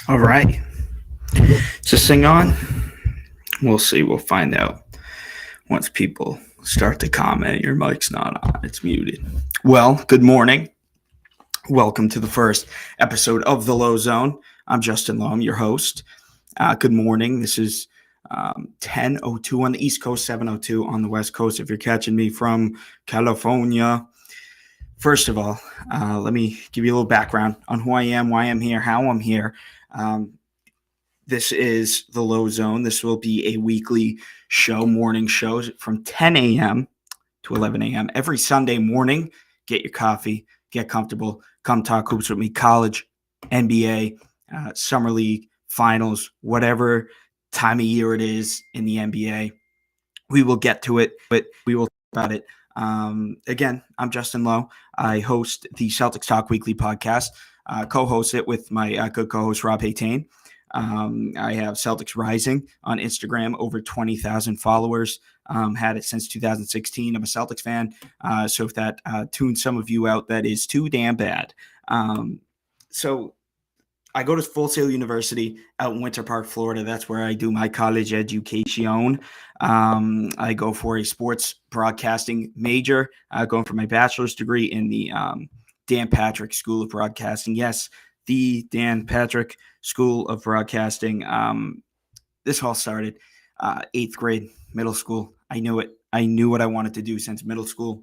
All right. Is this thing on? We'll see. We'll find out once people start to comment. Your mic's not on, it's muted. Well, good morning. Welcome to the first episode of the Lowe Zone. I'm Justin Lowe, I'm your host. Good morning. This is 10:02 on the East Coast, 7:02 on the West Coast. If you're catching me from California, first of all, let me give you a little background on who I am, why I'm here, how I'm here. Um, This is the Lowe Zone. This will be a weekly show, morning shows from 10 a.m. to 11 a.m. every Sunday morning. Get your coffee, get comfortable, come talk hoops with me. College, NBA, summer league, finals, whatever time of year it is in the NBA. We will get to it, but we will talk about it. Again, I'm Justin Lowe. I host the Celtics Talk Weekly podcast, co-host it with my good co-host, Rob Haytain. I have Celtics Rising on Instagram, over 20,000 followers. Had it since 2016. I'm a Celtics fan. So if that tunes some of you out, that is too damn bad. So I go to Full Sail University out in Winter Park, Florida. That's where I do my college education. I go for a sports broadcasting major, going for my bachelor's degree in the Dan Patrick School of Broadcasting. Yes, the Dan Patrick School of Broadcasting. This all started eighth grade, middle school. I knew it. I knew what I wanted to do since middle school.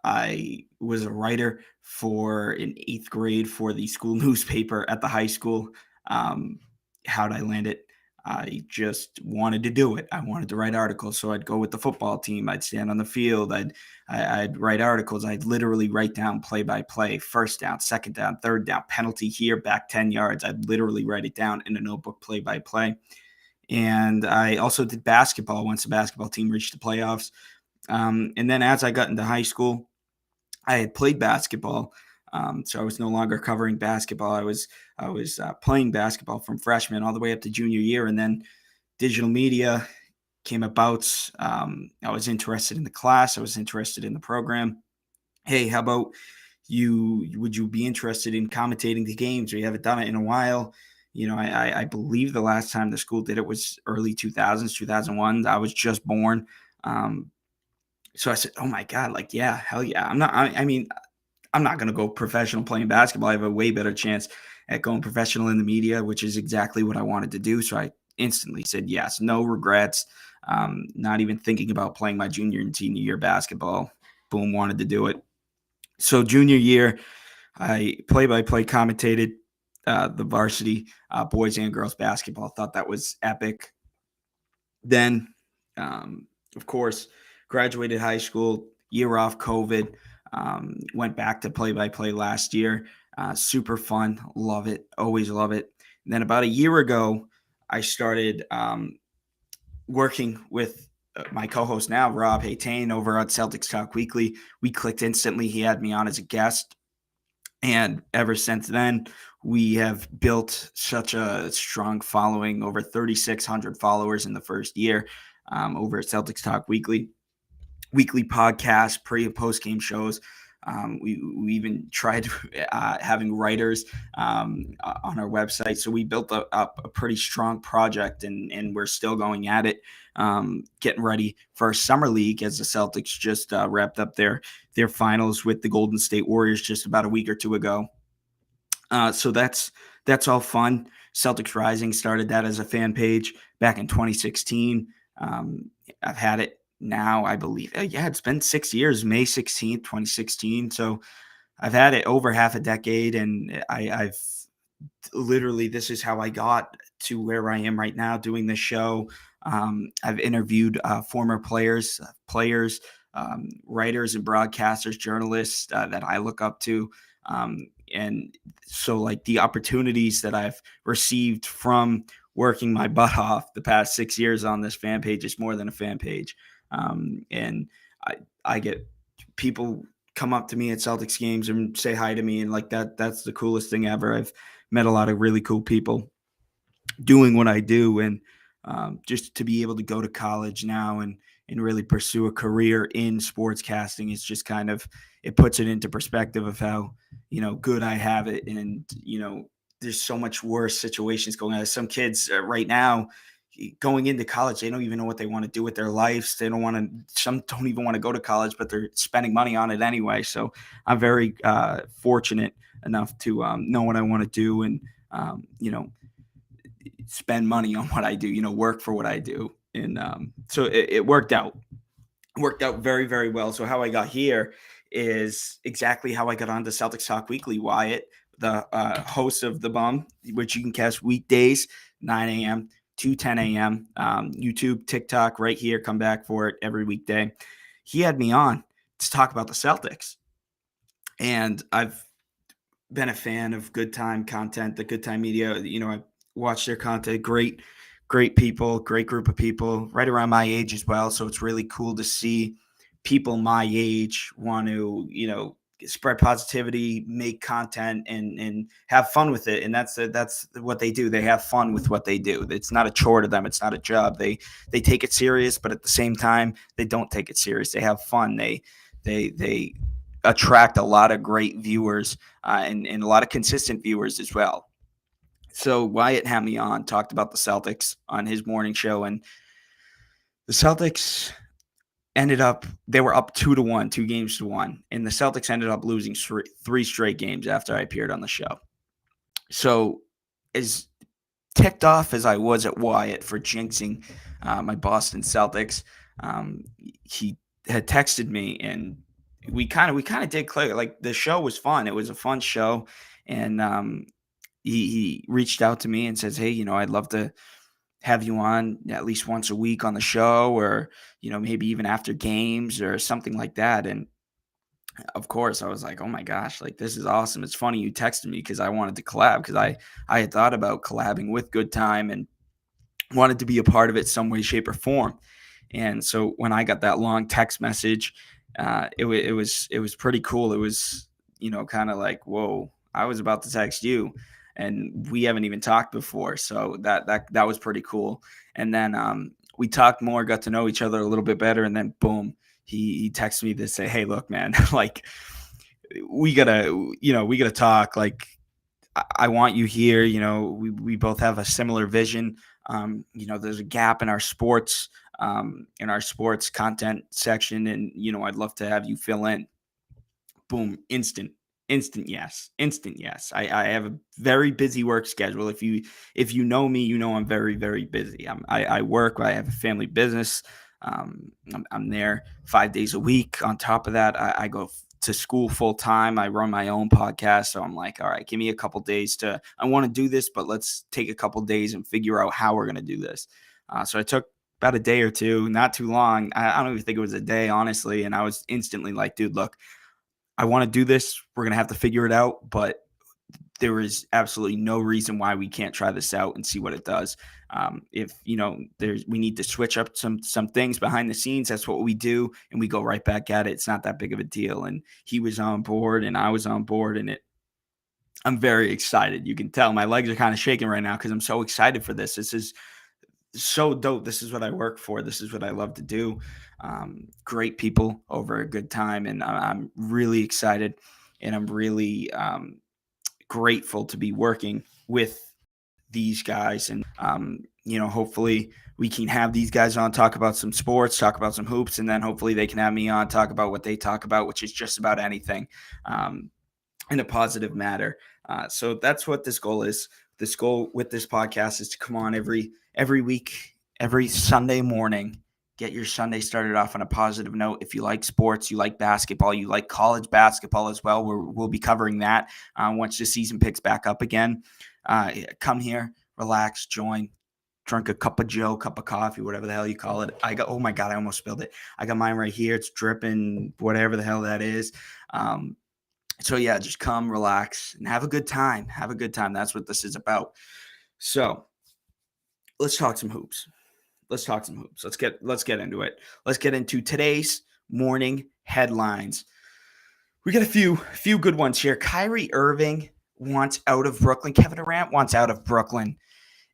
I was a writer for in eighth grade for the school newspaper at the high school. How'd I land it? I just wanted to do it. I wanted to write articles, so I'd go with the football team. I'd stand on the field. I'd write articles. I'd literally write down play by play, first down, second down, third down, penalty here, back 10 yards. I'd literally write it down in a notebook, play by play. And I also did basketball once the basketball team reached the playoffs. And then as I got into high school, I had played basketball, so I was no longer covering basketball. I was playing basketball from freshman all the way up to junior year, and then digital media came about. I was interested in the class. I was interested in the program. Hey, how about you? Would you be interested in commentating the games? Or you haven't done it in a while. I believe the last time the school did it was early 2000s, 2001. I was just born. So I said, "Oh my God, like, yeah, hell yeah." I mean, I'm not going to go professional playing basketball. I have a way better chance at going professional in the media, which is exactly what I wanted to do. So I instantly said yes, no regrets. Not even thinking about playing my junior and senior year basketball. Boom, wanted to do it. So junior year, I play-by-play commentated the varsity boys and girls basketball. Thought that was epic. Then, of course, graduated high school, year off COVID, went back to play by play last year. Super fun. Love it. Always love it. And then about a year ago, I started working with my co-host now, Rob Haytain, over at Celtics Talk Weekly. We clicked instantly. He had me on as a guest. And ever since then, we have built such a strong following, over 3,600 followers in the first year over at Celtics Talk Weekly. Weekly podcasts, pre and post game shows. We even tried having writers on our website. So we built up a pretty strong project, and we're still going at it, getting ready for our summer league as the Celtics just wrapped up their finals with the Golden State Warriors just about a week or two ago. So that's all fun. Celtics Rising started that as a fan page back in 2016. I've had it now, I believe. Yeah, it's been 6 years, May 16th, 2016. So I've had it over half a decade, and I've literally, this is how I got to where I am right now doing this show. I've interviewed former players, writers and broadcasters, journalists that I look up to. And so, like, the opportunities that I've received from working my butt off the past 6 years on this fan page is more than a fan page. And I get people come up to me at Celtics games and say hi to me, and like that's the coolest thing ever. I've met a lot of really cool people doing what I do, and just to be able to go to college now and really pursue a career in sportscasting is just kind of, it puts it into perspective of how good I have it, and there's so much worse situations going on. Some kids right now going into college, they don't even know what they want to do with their lives. They don't want to. Some don't even want to go to college, but they're spending money on it anyway. So I'm very fortunate enough to know what I want to do and spend money on what I do. Work for what I do, and so it worked out very, very well. So how I got here is exactly how I got on to Celtics Talk Weekly. Wyatt, the host of The Bum, which you can catch weekdays, 9 a.m. to 10 a.m. YouTube, TikTok, right here. Come back for it every weekday. He had me on to talk about the Celtics. And I've been a fan of Good Time content, the Good Time media. I watch their content. Great people, great group of people, right around my age as well. So it's really cool to see people my age want to, spread positivity, make content, and have fun with it. And that's what they do. They have fun with what they do. It's not a chore to them. It's not a job. They take it serious, but at the same time, they don't take it serious. They have fun. They attract a lot of great viewers and a lot of consistent viewers as well. So Wyatt had me on, talked about the Celtics on his morning show, and the Celtics they were up 2-1, 2-1, and the Celtics ended up losing three straight games after I appeared on the show. So as ticked off as I was at Wyatt for jinxing my Boston Celtics, he had texted me, and we kind of did click. Like, the show was fun. It was a fun show, and he reached out to me and says, hey, I'd love to have you on at least once a week on the show, or, maybe even after games or something like that. And of course I was like, oh my gosh, like, this is awesome. It's funny you texted me because I wanted to collab, because I had thought about collabing with Good Time and wanted to be a part of it some way, shape, or form. And so when I got that long text message, it was pretty cool. It was, kind of like, whoa, I was about to text you, and we haven't even talked before. So that was pretty cool. And then we talked more, got to know each other a little bit better. And then boom, he texted me to say, hey, look, man, like, we gotta talk. Like, I want you here. We both have a similar vision. There's a gap in our sports content section, and I'd love to have you fill in. Boom, instant yes. I have a very busy work schedule. If you know me, I'm very, very busy. I work. I have a family business. I'm there 5 days a week. On top of that, I go to school full time. I run my own podcast. So I'm like, all right, give me a couple days I want to do this, but let's take a couple days and figure out how we're going to do this. So I took about a day or two, not too long. I don't even think it was a day, honestly. And I was instantly like, dude, look, I want to do this. We're going to have to figure it out, but there is absolutely no reason why we can't try this out and see what it does. If we need to switch up some things behind the scenes, that's what we do, and we go right back at it. It's not that big of a deal. And he was on board, and I was on board, and I'm very excited. You can tell my legs are kind of shaking right now because I'm so excited for this. This is so dope. This is what I work for. This is what I love to do. Great people over a good time, and I'm really excited, and I'm really grateful to be working with these guys. And hopefully we can have these guys on, talk about some sports, talk about some hoops, and then hopefully they can have me on, talk about what they talk about, which is just about anything in a positive matter. So that's what this goal is. This goal with this podcast is to come on every week, every Sunday morning. Get your Sunday started off on a positive note. If you like sports, you like basketball, you like college basketball as well, we'll be covering that once the season picks back up again. Come here, relax, join, drink a cup of joe, cup of coffee, whatever the hell you call it. Oh my God, I almost spilled it. I got mine right here. It's dripping, whatever the hell that is. So yeah, just come, relax, and have a good time. Have a good time. That's what this is about. So let's talk some hoops. Let's get into it. Let's get into today's morning headlines. We got a few good ones here. Kyrie Irving wants out of Brooklyn. Kevin Durant wants out of Brooklyn.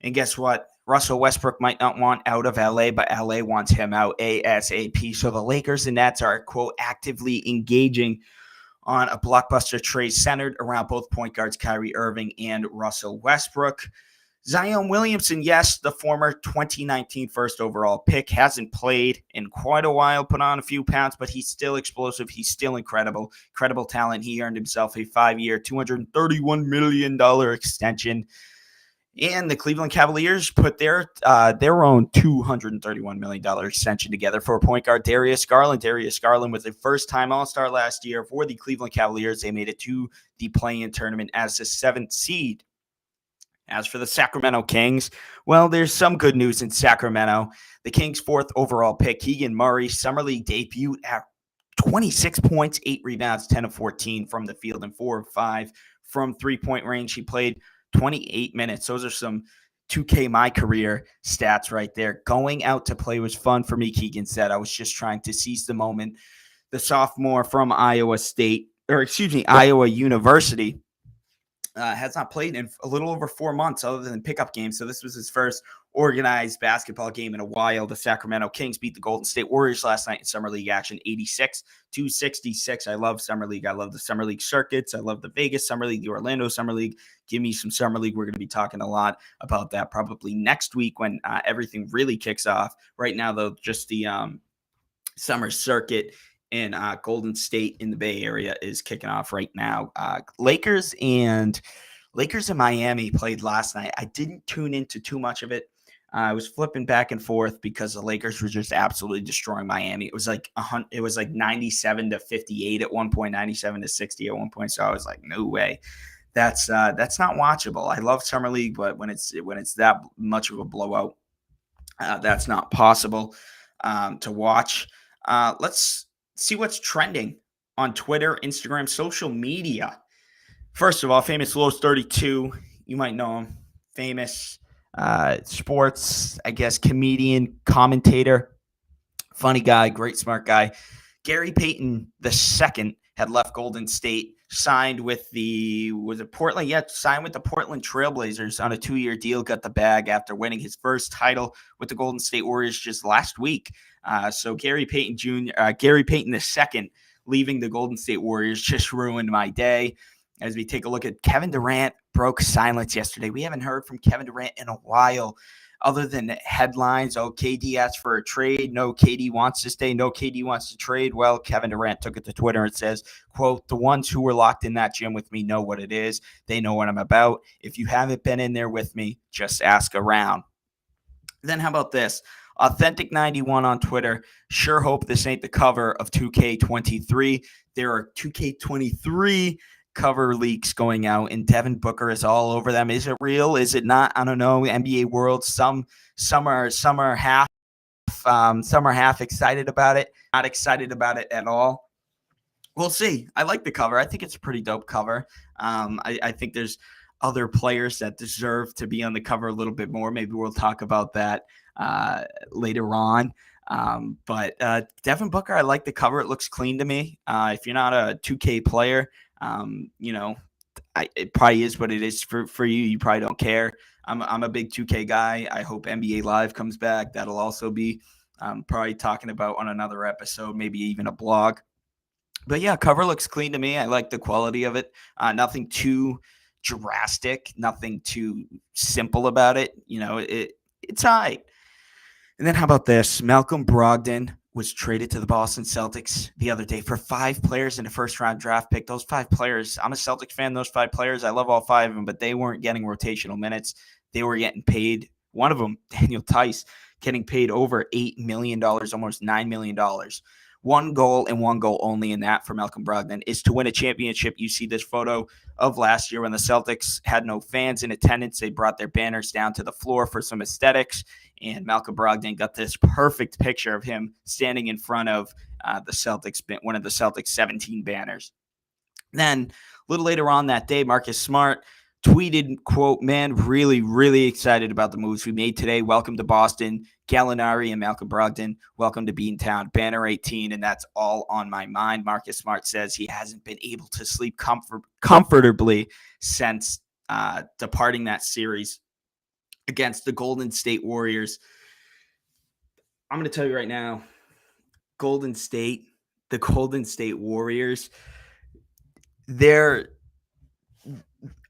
And guess what? Russell Westbrook might not want out of LA, but LA wants him out ASAP. So the Lakers and Nets are, quote, actively engaging on a blockbuster trade centered around both point guards Kyrie Irving and Russell Westbrook. Zion Williamson, yes, the former 2019 first overall pick, hasn't played in quite a while, put on a few pounds, but he's still explosive. He's still incredible talent. He earned himself a 5-year, $231 million extension. And the Cleveland Cavaliers put their own $231 million extension together for a point guard, Darius Garland. Darius Garland was a first-time All-Star last year for the Cleveland Cavaliers. They made it to the play-in tournament as the 7th seed. As for the Sacramento Kings, well, there's some good news in Sacramento. The Kings' 4th overall pick, Keegan Murray, Summer League debut at 26 points, 8 rebounds, 10 of 14 from the field, and 4 of 5 from three-point range. He played 28 minutes. Those are some 2K My Career stats right there. Going out to play was fun for me, Keegan said. I was just trying to seize the moment. The sophomore from Iowa University, has not played in a little over 4 months other than pickup games. So this was his first organized basketball game in a while. The Sacramento Kings beat the Golden State Warriors last night in Summer League action, 86-66. I love Summer League. I love the Summer League circuits. I love the Vegas Summer League, the Orlando Summer League. Give me some Summer League. We're going to be talking a lot about that probably next week when everything really kicks off. Right now, though, just the summer circuit in Golden State in the Bay Area is kicking off right now. Lakers and Miami played last night. I didn't tune into too much of it. I was flipping back and forth because the Lakers were just absolutely destroying Miami. It was like 97-58 at one point, 97-60 at one point. So I was like, no way. That's not watchable. I love Summer League, but when it's that much of a blowout, that's not possible to watch. Let's see what's trending on Twitter, Instagram, social media. First of all, famous Lowe's 32. You might know him. Famous sports, I guess, comedian, commentator, funny guy, great smart guy. Gary Payton II had left Golden State, signed with the Portland? Yeah, signed with the Portland Trailblazers on a 2-year deal, got the bag after winning his first title with the Golden State Warriors just last week. So Gary Payton II leaving the Golden State Warriors just ruined my day. As we take a look at Kevin Durant, broke silence yesterday. We haven't heard from Kevin Durant in a while, other than headlines. Oh, KD asked for a trade. No, KD wants to stay. No, KD wants to trade. Well, Kevin Durant took it to Twitter and says, quote, "The ones who were locked in that gym with me know what it is. They know what I'm about. If you haven't been in there with me, just ask around." Then how about this? Authentic91 on Twitter. Sure hope this ain't the cover of 2K23. There are 2K23 cover leaks going out, and Devin Booker is all over them. Is it real? Is it not? I don't know. NBA World. Some are half excited about it, not excited about it at all. We'll see. I like the cover. I think it's a pretty dope cover. I think there's other players that deserve to be on the cover a little bit more. Maybe we'll talk about that later on. But Devin Booker, I like the cover. It looks clean to me. If you're not a 2K player, it probably is what it is for you. You probably don't care. I'm a big 2K guy. I hope NBA Live comes back. That'll also be probably talking about on another episode, maybe even a blog. But yeah, cover looks clean to me. I like the quality of it. Nothing too drastic, nothing too simple about it. It's all right. And then how about this? Malcolm Brogdon was traded to the Boston Celtics the other day for 5 players in a first-round draft pick. Those 5 players, I'm a Celtics fan. Those 5 players, I love all 5 of them, but they weren't getting rotational minutes. They were getting paid. One of them, Daniel Tice, getting paid over $8 million, almost $9 million. One goal and one goal only in that for Malcolm Brogdon is to win a championship. You see this photo of last year when the Celtics had no fans in attendance. They brought their banners down to the floor for some aesthetics, and Malcolm Brogdon got this perfect picture of him standing in front of the Celtics, one of the Celtics 17 banners. Then a little later on that day, Marcus Smart tweeted, quote, "Man, really, really excited about the moves we made today. Welcome to Boston. Gallinari and Malcolm Brogdon, welcome to Beantown. Banner 18, and that's all on my mind." Marcus Smart says he hasn't been able to sleep comfortably since departing that series against the Golden State Warriors. I'm going to tell you right now, the Golden State Warriors, they're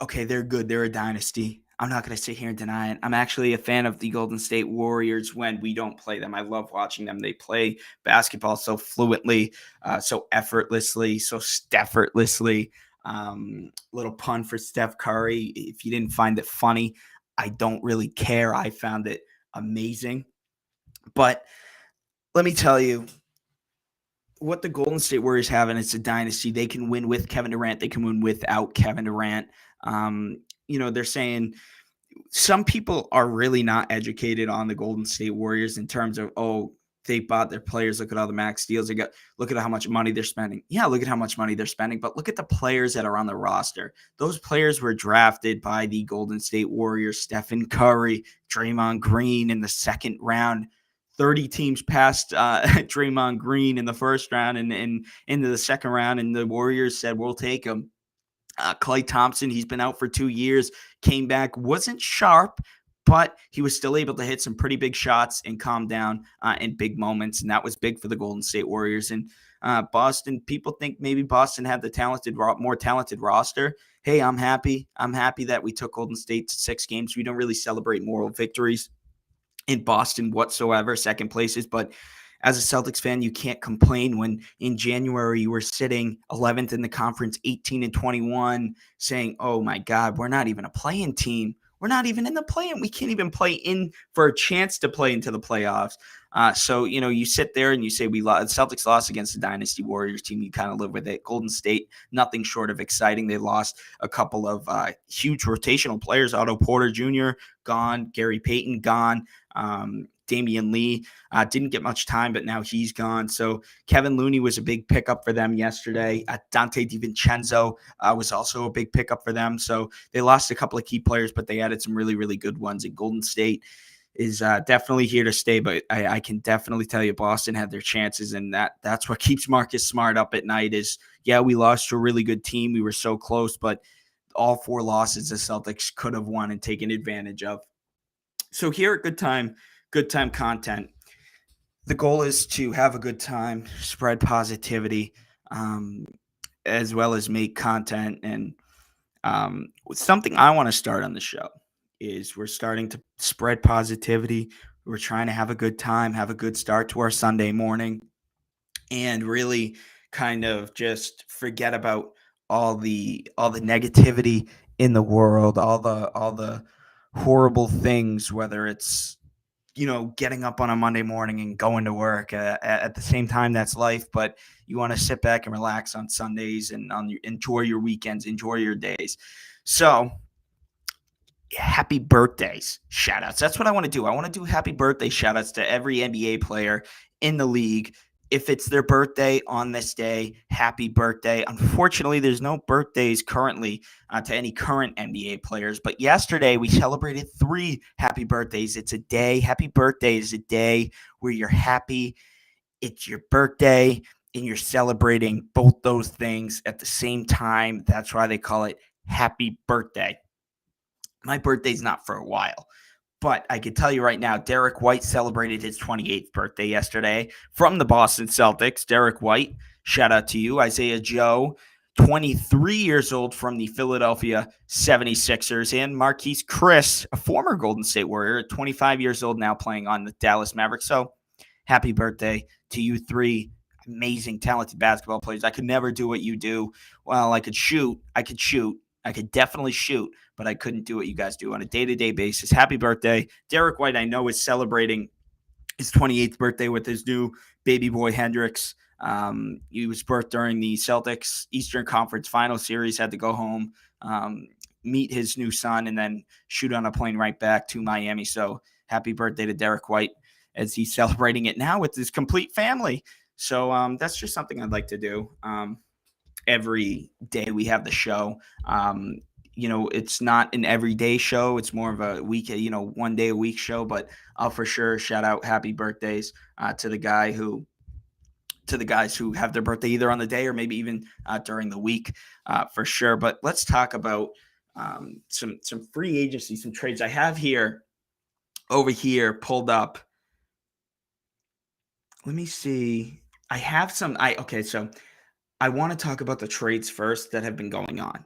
okay, they're good. They're a dynasty. I'm not going to sit here and deny it. I'm actually a fan of the Golden State Warriors when we don't play them. I love watching them. They play basketball so fluently, so effortlessly, so effortlessly. Little pun for Steph Curry. If you didn't find it funny, I don't really care. I found it amazing. But let me tell you, what the Golden State Warriors have, and it's a dynasty. They can win with Kevin Durant. They can win without Kevin Durant. They're saying some people are really not educated on the Golden State Warriors in terms of, oh, they bought their players. Look at all the max deals they got. Look at how much money they're spending. Yeah, look at how much money they're spending, but look at the players that are on the roster. Those players were drafted by the Golden State Warriors. Stephen Curry, Draymond Green in the second round. 30 teams passed Draymond Green in the first round and into the second round, and the Warriors said, we'll take him. Klay Thompson, he's been out for 2 years, came back, wasn't sharp, but he was still able to hit some pretty big shots and calm down in big moments, and that was big for the Golden State Warriors. And Boston, people think maybe Boston had the more talented roster. Hey, I'm happy. I'm happy that we took Golden State to 6 games. We don't really celebrate moral victories in Boston whatsoever, second places, but as a Celtics fan, you can't complain when in January you were sitting 11th in the conference, 18-21, saying, oh my God, we're not even a play-in team. We're not even in the play-in. We can't even play in for a chance to play into the playoffs. So you sit there and you say Celtics lost against the Dynasty Warriors team. You kind of live with it. Golden State, nothing short of exciting. They lost a couple of huge rotational players. Otto Porter Jr. gone. Gary Payton gone. Damian Lee didn't get much time, but now he's gone. So Kevin Looney was a big pickup for them yesterday. Dante DiVincenzo was also a big pickup for them. So they lost a couple of key players, but they added some really, really good ones. And Golden State is definitely here to stay, but I can definitely tell you Boston had their chances, and that's what keeps Marcus Smart up at night is, yeah, we lost to a really good team. We were so close, but all 4 losses the Celtics could have won and taken advantage of. So here at Good Time Content, the goal is to have a good time, spread positivity, as well as make content. And something I want to start on the show is we're starting to spread positivity. We're trying to have a good time, have a good start to our Sunday morning, and really kind of just forget about all the negativity in the world, all the horrible things, whether it's getting up on a Monday morning and going to work at the same time. That's life, but you want to sit back and relax on Sundays and enjoy your weekends, enjoy your days. So happy birthdays, shout outs. That's what I want to do. I want to do happy birthday shout outs to every NBA player in the league. If it's their birthday on this day, happy birthday. Unfortunately, there's no birthdays currently to any current NBA players. But yesterday, we celebrated 3 happy birthdays. It's a day. Happy birthday is a day where you're happy. It's your birthday, and you're celebrating both those things at the same time. That's why they call it happy birthday. My birthday's not for a while. But I can tell you right now, Derek White celebrated his 28th birthday yesterday from the Boston Celtics. Derek White, shout out to you. Isaiah Joe, 23 years old from the Philadelphia 76ers. And Marquise Chris, a former Golden State Warrior, 25 years old now playing on the Dallas Mavericks. So happy birthday to you 3 amazing, talented basketball players. I could never do what you do. Well, I could shoot. I could definitely shoot, but I couldn't do what you guys do on a day-to-day basis. Happy birthday. Derek White, I know, is celebrating his 28th birthday with his new baby boy, Hendrix. He was birthed during the Celtics Eastern Conference Final Series, had to go home, meet his new son, and then shoot on a plane right back to Miami. So happy birthday to Derek White as he's celebrating it now with his complete family. So that's just something I'd like to do. Every day we have the show. It's not an everyday show. It's more of a week, 1 day a week show, but I'll for sure shout out happy birthdays to the guys who have their birthday either on the day or maybe even during the week for sure. But let's talk about some free agency, some trades I have over here pulled up. Let me see. I have some, so I want to talk about the trades first that have been going on.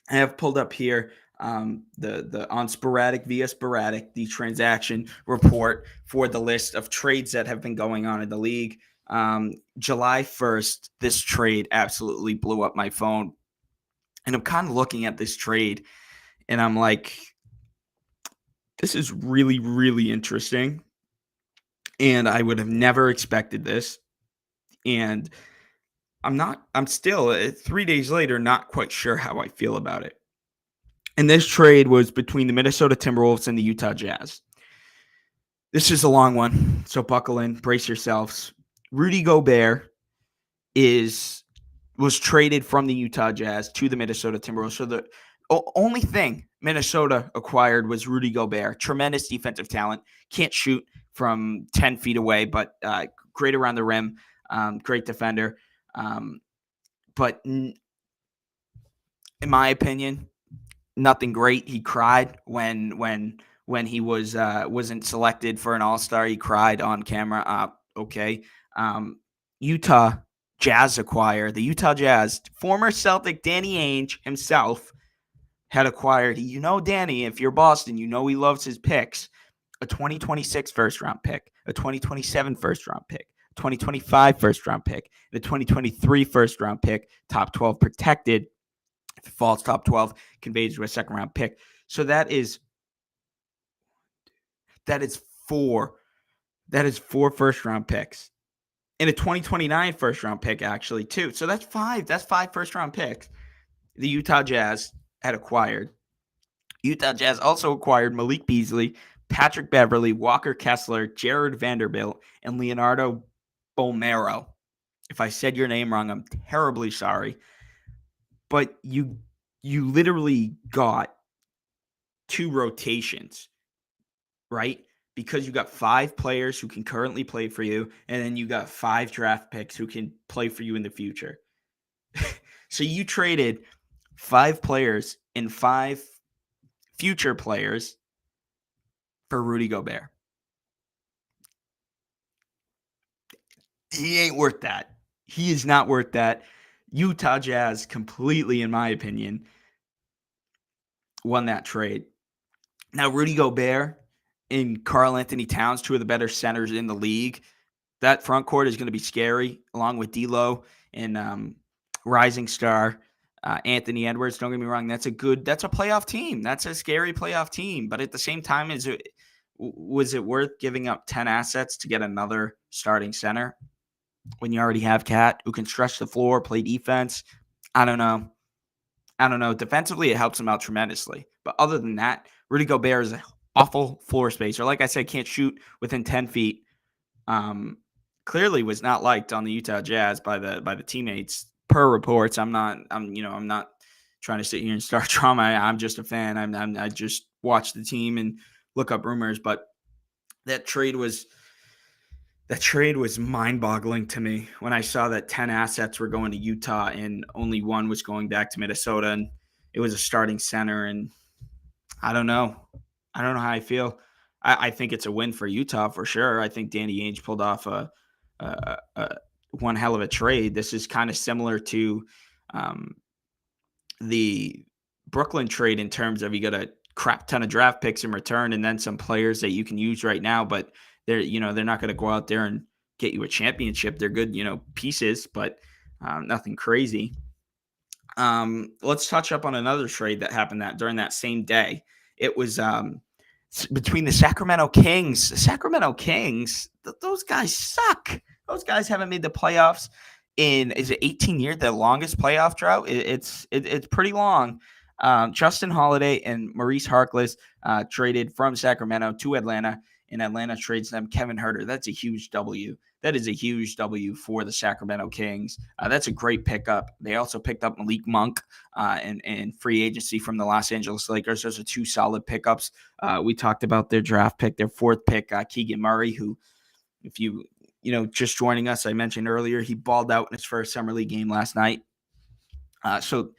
I have pulled up here the on sporadic via sporadic the transaction report for the list of trades that have been going on in the league. July 1st, this trade absolutely blew up my phone, and I'm kind of looking at this trade, and I'm like, this is really really interesting, and I would have never expected this, and I'm still 3 days later not quite sure how I feel about it. And this trade was between the Minnesota Timberwolves and the Utah Jazz. This is a long one, so buckle in, brace yourselves. Rudy Gobert was traded from the Utah Jazz to the Minnesota Timberwolves. So the only thing Minnesota acquired was Rudy Gobert. Tremendous defensive talent. Can't shoot from 10 feet away, but great around the rim. Great defender. But in my opinion, nothing great. He cried when he wasn't selected for an All-Star. He cried on camera. Okay. Utah Jazz acquire the Utah Jazz. Former Celtic Danny Ainge himself had acquired. Danny, if you're Boston, he loves his picks. A 2026 first-round pick, a 2027 first-round pick, 2025 first-round pick, and a 2023 first-round pick, top 12 protected. If it falls top 12, conveyed to a second-round pick. So that is four. That is 4 first-round picks. And a 2029 first-round pick, actually, too. So that's 5. That's 5 first-round picks the Utah Jazz had acquired. Utah Jazz also acquired Malik Beasley, Patrick Beverley, Walker Kessler, Jared Vanderbilt, and Leonardo Bolmaro. If I said your name wrong, I'm terribly sorry. But you literally got 2 rotations, right? Because you got 5 players who can currently play for you, and then you got 5 draft picks who can play for you in the future. So you traded 5 players and 5 future players for Rudy Gobert. He ain't worth that. He is not worth that. Utah Jazz completely, in my opinion, won that trade. Now, Rudy Gobert and Karl-Anthony Towns, 2 of the better centers in the league. That front court is going to be scary, along with D'Lo and rising star Anthony Edwards. Don't get me wrong, that's a playoff team. That's a scary playoff team. But at the same time, was it worth giving up 10 assets to get another starting center when you already have Cat who can stretch the floor, play defense? I don't know. Defensively, it helps him out tremendously. But other than that, Rudy Gobert is an awful floor spacer. Like I said, can't shoot within 10 feet. Clearly was not liked on the Utah Jazz by the teammates per reports. I'm not trying to sit here and start drama. I'm just a fan. I just watch the team and look up rumors. But that trade was mind-boggling to me when I saw that 10 assets were going to Utah and only 1 was going back to Minnesota, and it was a starting center. And I don't know how I feel. I think it's a win for Utah for sure. I think Danny Ainge pulled off a one hell of a trade. This is kind of similar to the Brooklyn trade in terms of you got a crap ton of draft picks in return and then some players that you can use right now, but they're not going to go out there and get you a championship. They're good, pieces, but nothing crazy. Let's touch up on another trade that happened during that same day. It was between the Sacramento Kings. The Sacramento Kings, those guys suck. Those guys haven't made the playoffs in, is it 18 years? The longest playoff drought? It's pretty long. Justin Holiday and Maurice Harkless traded from Sacramento to Atlanta, and Atlanta trades them Kevin Huerter. That's a huge W. That is a huge W for the Sacramento Kings. That's a great pickup. They also picked up Malik Monk and free agency from the Los Angeles Lakers. Those are 2 solid pickups. We talked about their draft pick, their 4th pick, Keegan Murray, who, if you just joining us, I mentioned earlier, he balled out in his first summer league game last night. So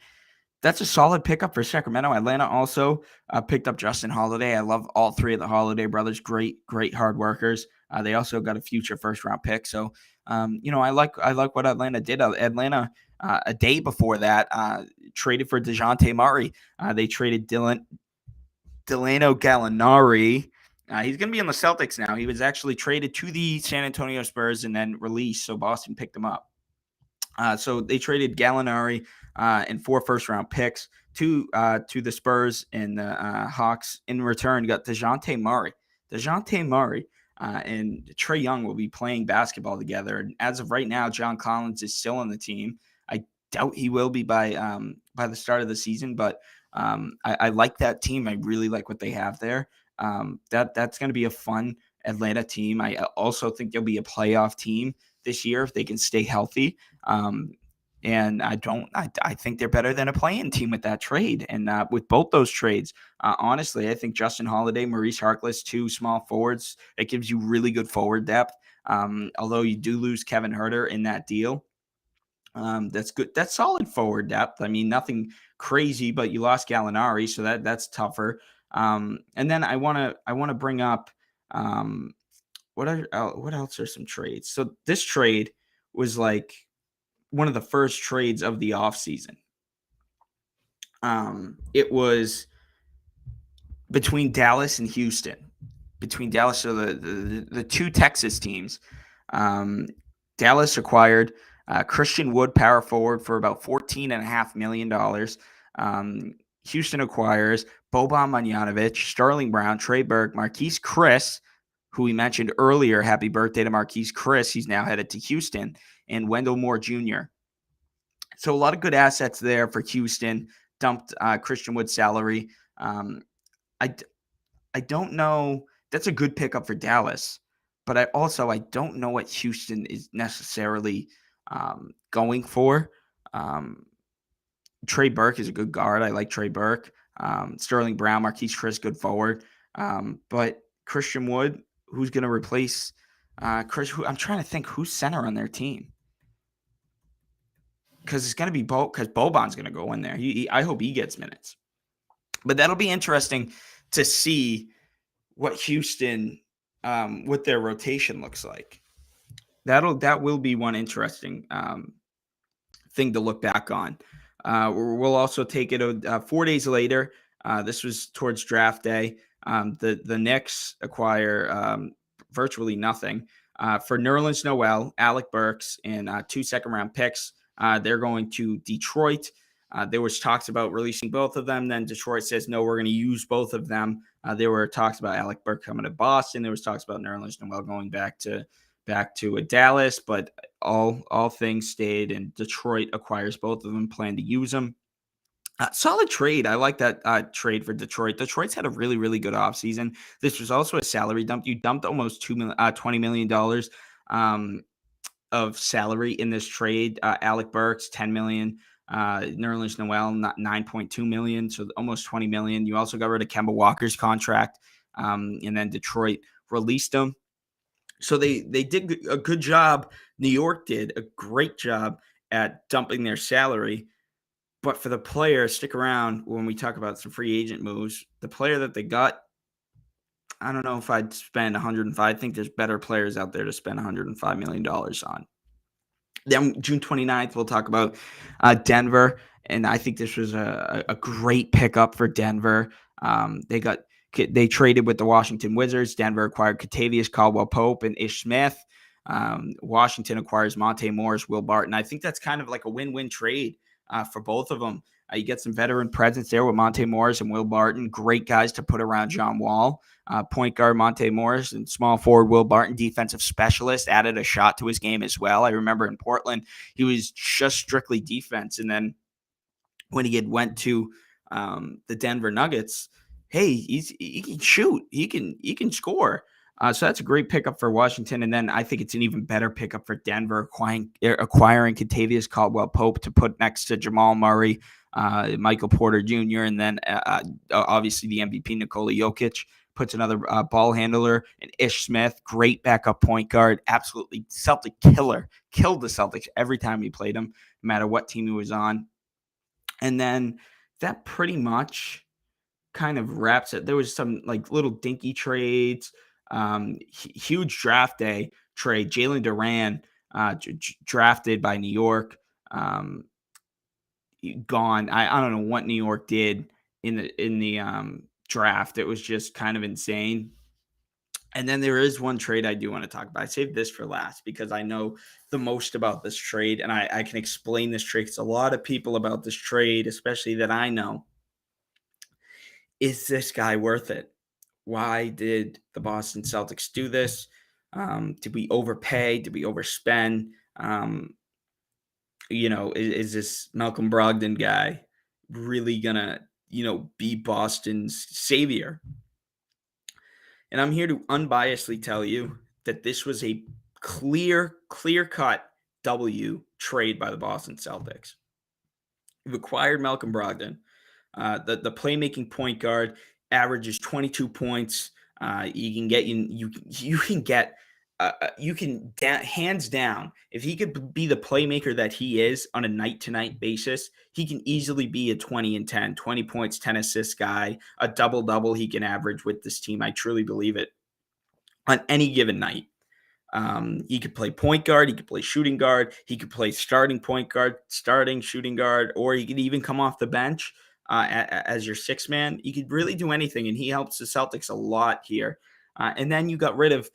that's a solid pickup for Sacramento. Atlanta also picked up Justin Holiday. I love all 3 of the Holiday brothers. Great hard workers. They also got a future first-round pick. So, I like what Atlanta did. Atlanta A day before that, traded for DeJounte Murray. They traded Delano Gallinari. He's going to be on the Celtics now. He was actually traded to the San Antonio Spurs and then released, so Boston picked him up. So they traded Gallinari and 4 first-round picks to the Spurs, and the Hawks in return got DeJounte Murray. DeJounte Murray and Trae Young will be playing basketball together. And as of right now, John Collins is still on the team. I doubt he will be by the start of the season, but I like that team. I really like what they have there. That's going to be a fun Atlanta team. I also think they'll be a playoff team this year if they can stay healthy. And I think they're better than a play-in team with that trade. And with both those trades, honestly, I think Justin Holiday, Maurice Harkless, 2 small forwards, it gives you really good forward depth. Although you do lose Kevin Huerter in that deal. That's good. That's solid forward depth. I mean, nothing crazy, but you lost Gallinari, so that's tougher. And then I want to bring up what else are some trades? So this trade was like one of the first trades of the offseason. It was between Dallas and Houston. Between Dallas, so the 2 Texas teams. Dallas acquired Christian Wood, power forward, for about $14.5 million. Houston acquires Boban Marjanovic, Sterling Brown, Trey Burke, Marquise Chris, who we mentioned earlier. Happy birthday to Marquise Chris. He's now headed to Houston. And Wendell Moore Jr. So a lot of good assets there for Houston. Dumped Christian Wood's salary. I don't know. That's a good pickup for Dallas. But I don't know what Houston is necessarily going for. Trey Burke is a good guard. I like Trey Burke. Sterling Brown, Marquise Chris, good forward. But Christian Wood, who's going to replace Chris? I'm trying to think who's center on their team. Because it's going to be because Boban's going to go in there. I hope he gets minutes. But that'll be interesting to see what Houston, what their rotation looks like. That will be one interesting thing to look back on. We'll also take it 4 days later. This was towards draft day. The Knicks acquire virtually nothing for Nerlens Noel, Alec Burks, and 2 second-round picks. They're going to Detroit. There was talks about releasing both of them. Then Detroit says, no, we're going to use both of them. There were talks about Alec Burks coming to Boston. There was talks about Nerlens Noel going back to Dallas, but all things stayed, and Detroit acquires both of them, plan to use them. Solid trade. I like that trade for Detroit. Detroit's had a really, really good offseason. This was also a salary dump. You dumped almost $20 million of salary in this trade. Alec Burks, $10 million. Nerlens Noel, $9.2 million, so almost $20 million. You also got rid of Kemba Walker's contract, and then Detroit released him. So they did a good job. New York did a great job at dumping their salary. But for the player, stick around when we talk about some free agent moves. The player that they got, I don't know if I'd spend 105. I think there's better players out there to spend $105 million on. Then June 29th, we'll talk about Denver. And I think this was a great pickup for Denver. They traded with the Washington Wizards. Denver acquired Kentavious Caldwell-Pope and Ish Smith. Washington acquires Monte Morris, Will Barton. I think that's kind of like a win-win trade for both of them. You get some veteran presence there with Monte Morris and Will Barton. Great guys to put around John Wall. Point guard Monte Morris and small forward Will Barton, defensive specialist, added a shot to his game as well. I remember in Portland, he was just strictly defense. And then when he went to the Denver Nuggets, hey, he can shoot. He can score. So that's a great pickup for Washington. And then I think it's an even better pickup for Denver, acquiring Kentavious Caldwell-Pope to put next to Jamal Murray, Michael Porter Jr., and then obviously the MVP Nikola Jokic. Puts another ball handler, and Ish Smith, great backup point guard, absolutely Celtic killer. Killed the Celtics every time he played them, no matter what team he was on. And then that pretty much kind of wraps it. There was some like little dinky trades, huge draft day trade. Jalen Duran drafted by New York. gone. I don't know what New York did in the draft. It was just kind of insane. And then there is one trade I do want to talk about. I saved this for last because I know the most about this trade, and I can explain this trade. It's a lot of people about this trade, especially that I know. Is this guy worth it? Why did the Boston Celtics do this? Did we overpay? Did we overspend? Is this Malcolm Brogdon guy really gonna, be Boston's savior? And I'm here to unbiasedly tell you that this was a clear cut W trade by the Boston Celtics. You've acquired Malcolm Brogdon. The playmaking point guard averages 22 points. Hands down, if he could be the playmaker that he is on a night to night basis, he can easily be a 20 and 10, 20 points, 10 assists guy, a double double he can average with this team. I truly believe it on any given night. He could play point guard, he could play shooting guard, he could play starting point guard, starting shooting guard, or he could even come off the bench as your sixth man. He could really do anything, and he helps the Celtics a lot here. And then you got rid of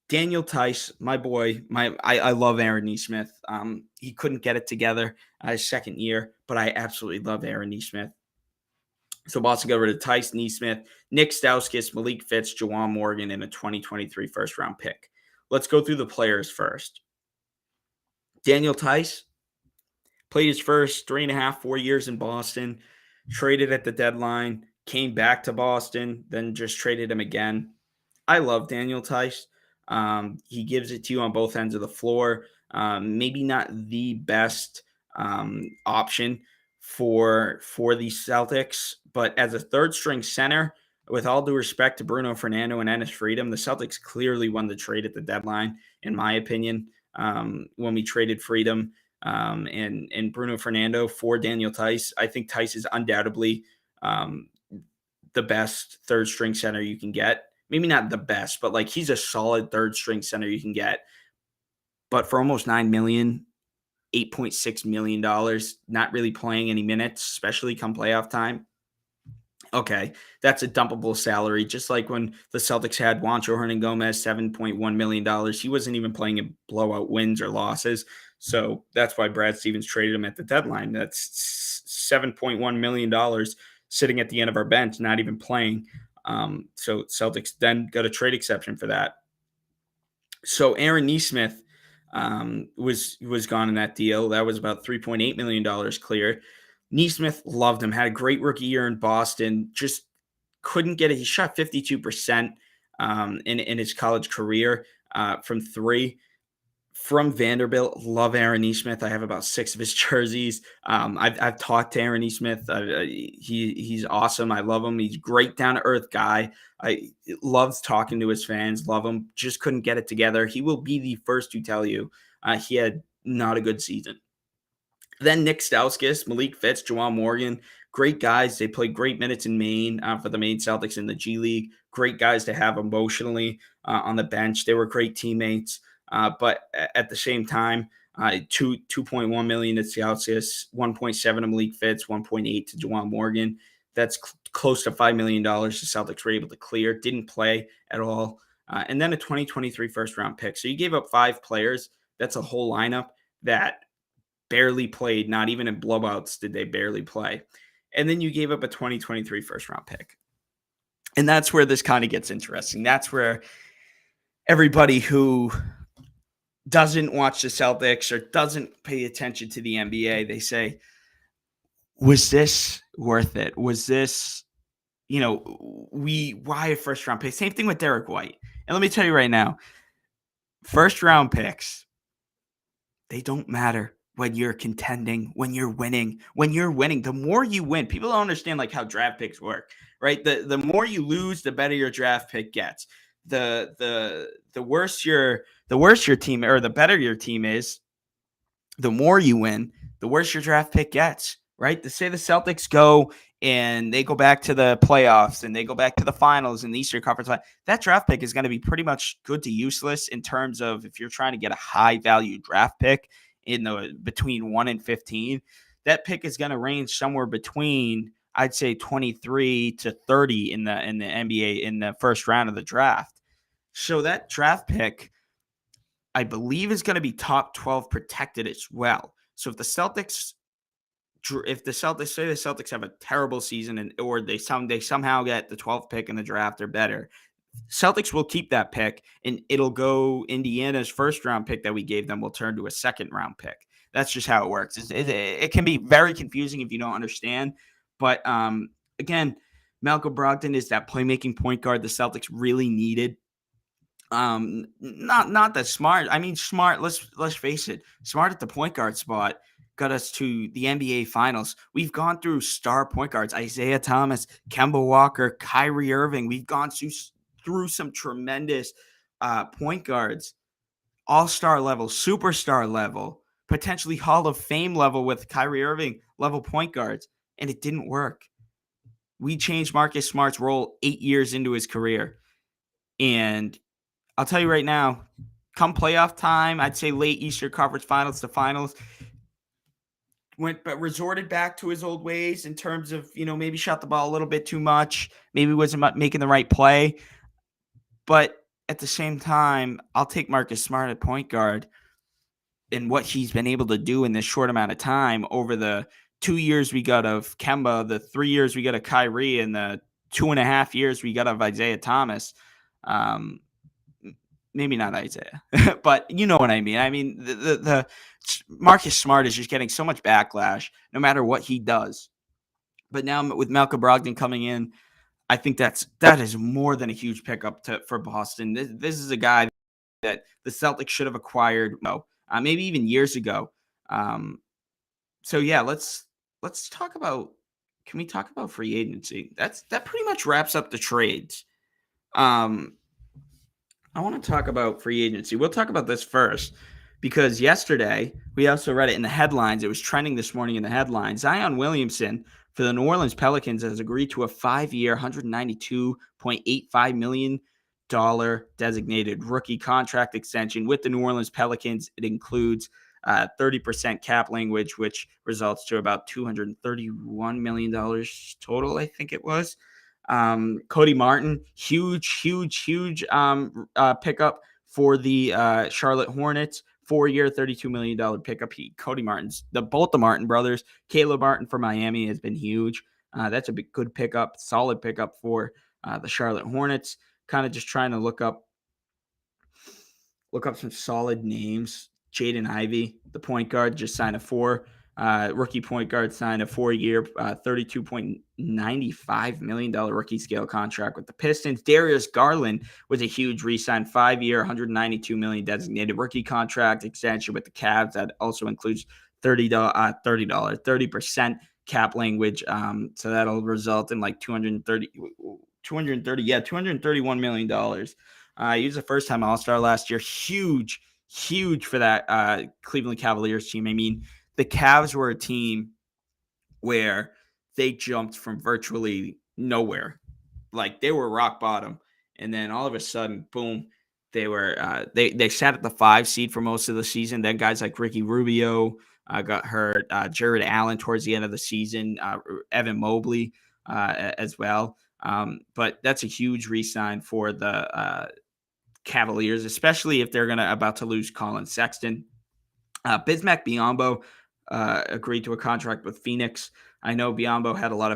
Daniel Tice, my boy. I love Aaron Nesmith. He couldn't get it together his second year, but I absolutely love Aaron Nesmith. So Boston got rid of Tice, Nesmith, Nick Stauskas, Malik Fitz, Juwan Morgan, and a 2023 first-round pick. Let's go through the players first. Daniel Tice played his first 3.5, 4 years in Boston, traded at the deadline, came back to Boston, then just traded him again. I love Daniel Tice. He gives it to you on both ends of the floor. Maybe not the best option for the Celtics, but as a third string center, with all due respect to Bruno Fernando and Ennis Freedom, the Celtics clearly won the trade at the deadline, in my opinion, when we traded Freedom and Bruno Fernando for Daniel Tice. I think Tice is undoubtedly the best third string center you can get. Maybe not the best, but like he's a solid third string center you can get. But for almost $9 million, $8.6 million, not really playing any minutes, especially come playoff time. Okay, that's a dumpable salary. Just like when the Celtics had Juancho Hernangomez, $7.1 million. He wasn't even playing in blowout wins or losses. So that's why Brad Stevens traded him at the deadline. That's $7.1 million sitting at the end of our bench, not even playing. So Celtics then got a trade exception for that. So Aaron Nesmith was gone in that deal. That was about $3.8 million clear. Nesmith loved him, had a great rookie year in Boston, just couldn't get it. He shot 52% in his college career from three. From Vanderbilt, love Aaron Nesmith. I have about 6 of his jerseys. I've talked to Aaron Nesmith. He's awesome. I love him. He's a great down-to-earth guy. I loves talking to his fans. Love him. Just couldn't get it together. He will be the first to tell you he had not a good season. Then Nick Stauskas, Malik Fitz, Juwan Morgan, great guys. They played great minutes in Maine for the Maine Celtics in the G League. Great guys to have emotionally on the bench. They were great teammates. But at the same time, $2.1 million to Stauskas, 1.7 to Malik Fitz, 1.8 to Juwan Morgan. That's close to $5 million the Celtics were able to clear. Didn't play at all. And then a 2023 first-round pick. So you gave up 5 players. That's a whole lineup that barely played. Not even in blowouts did they barely play. And then you gave up a 2023 first-round pick. And that's where this kind of gets interesting. That's where everybody who doesn't watch the Celtics or doesn't pay attention to the NBA, they say, was this worth it? Was this, why a first round pick? Same thing with Derek White. And let me tell you right now, first round picks, they don't matter when you're contending, when you're winning. When you're winning, the more you win, people don't understand like how draft picks work, right? The more you lose, the better your draft pick gets. The worse your team or the better your team is, the more you win, the worse your draft pick gets, right? To say the Celtics go and they go back to the playoffs and they go back to the finals in the Eastern Conference, that draft pick is going to be pretty much good to useless in terms of if you're trying to get a high value draft pick in the between 1 and 15. that pick is going to range somewhere between, I'd say, 23 to 30 in the NBA in the first round of the draft. So that draft pick, I believe, is going to be top 12 protected as well. So if the Celtics say the Celtics have a terrible season or they somehow get the 12th pick in the draft or better, Celtics will keep that pick and it'll go Indiana's first round pick that we gave them will turn to a second round pick. That's just how it works. It can be very confusing if you don't understand. But again, Malcolm Brogdon is that playmaking point guard the Celtics really needed. Not that Smart. I mean, Smart. Let's face it. Smart at the point guard spot got us to the NBA Finals. We've gone through star point guards: Isaiah Thomas, Kemba Walker, Kyrie Irving. We've gone through some tremendous point guards, all-star level, superstar level, potentially Hall of Fame level with Kyrie Irving level point guards, and it didn't work. We changed Marcus Smart's role 8 years into his career, and I'll tell you right now, come playoff time, I'd say late Eastern Conference Finals to Finals, resorted back to his old ways in terms of, maybe shot the ball a little bit too much, maybe wasn't making the right play. But at the same time, I'll take Marcus Smart at point guard and what he's been able to do in this short amount of time over the 2 years we got of Kemba, the 3 years we got of Kyrie, and the 2.5 years we got of Isaiah Thomas. Maybe not Isaiah, but you know what I mean. I mean, the Marcus Smart is just getting so much backlash no matter what he does. But now with Malcolm Brogdon coming in, I think that is more than a huge pickup for Boston. This is a guy that the Celtics should have acquired, maybe even years ago. So yeah, let's talk about. Can we talk about free agency? That pretty much wraps up the trades. I want to talk about free agency. We'll talk about this first because yesterday we also read it in the headlines. It was trending this morning in the headlines. Zion Williamson for the New Orleans Pelicans has agreed to a 5-year, $192.85 million designated rookie contract extension with the New Orleans Pelicans. It includes 30% cap language, which results to about $231 million total, I think it was. Cody Martin, huge pickup for the Charlotte Hornets. 4-year, $32 million pickup. Cody Martin's both the Martin brothers. Caleb Martin for Miami has been huge. That's a good pickup, solid pickup for the Charlotte Hornets. Kind of just trying to look up some solid names. Jaden Ivey, the point guard, just signed a rookie point guard signed a 4-year, $32.95 million rookie scale contract with the Pistons. Darius Garland was a huge re-sign, 5-year, $192 million designated rookie contract extension with the Cavs. That also includes 30% cap language. So that'll result in like $231 million. He was a first-time All-Star last year. Huge for that Cleveland Cavaliers team. I mean, the Cavs were a team where they jumped from virtually nowhere. Like, they were rock bottom. And then all of a sudden, boom, they were they sat at the 5 seed for most of the season. Then guys like Ricky Rubio got hurt. Jared Allen towards the end of the season. Evan Mobley as well. But that's a huge re-sign for the Cavaliers, especially if they're about to lose Colin Sexton. Bismack Biyombo agreed to a contract with Phoenix. I know Biyombo had a lot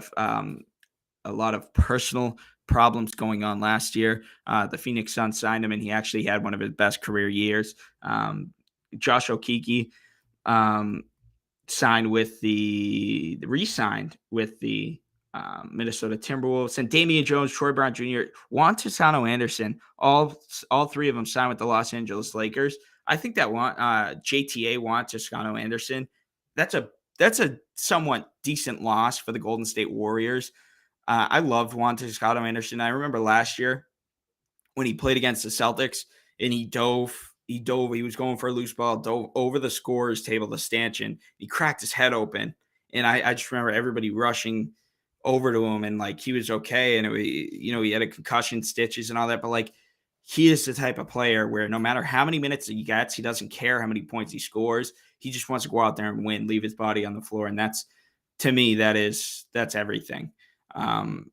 of personal problems going on last year. The Phoenix Suns signed him, and he actually had one of his best career years. Josh Okeke re-signed with the Minnesota Timberwolves, and Damian Jones, Troy Brown Jr., Juan Toscano Anderson, all 3 of them signed with the Los Angeles Lakers. I think that JTA Juan Toscano Anderson, that's a somewhat decent loss for the Golden State Warriors. I loved Juan Toscano Anderson. I remember last year when he played against the Celtics and he was going for a loose ball, dove over the scorer's table to stanchion. He cracked his head open, and I just remember everybody rushing over to him, and like he was okay, and he had a concussion, stitches and all that, but like he is the type of player where no matter how many minutes he gets, he doesn't care how many points he scores. He just wants to go out there and win, leave his body on the floor. And that's, to me, that's everything. Um,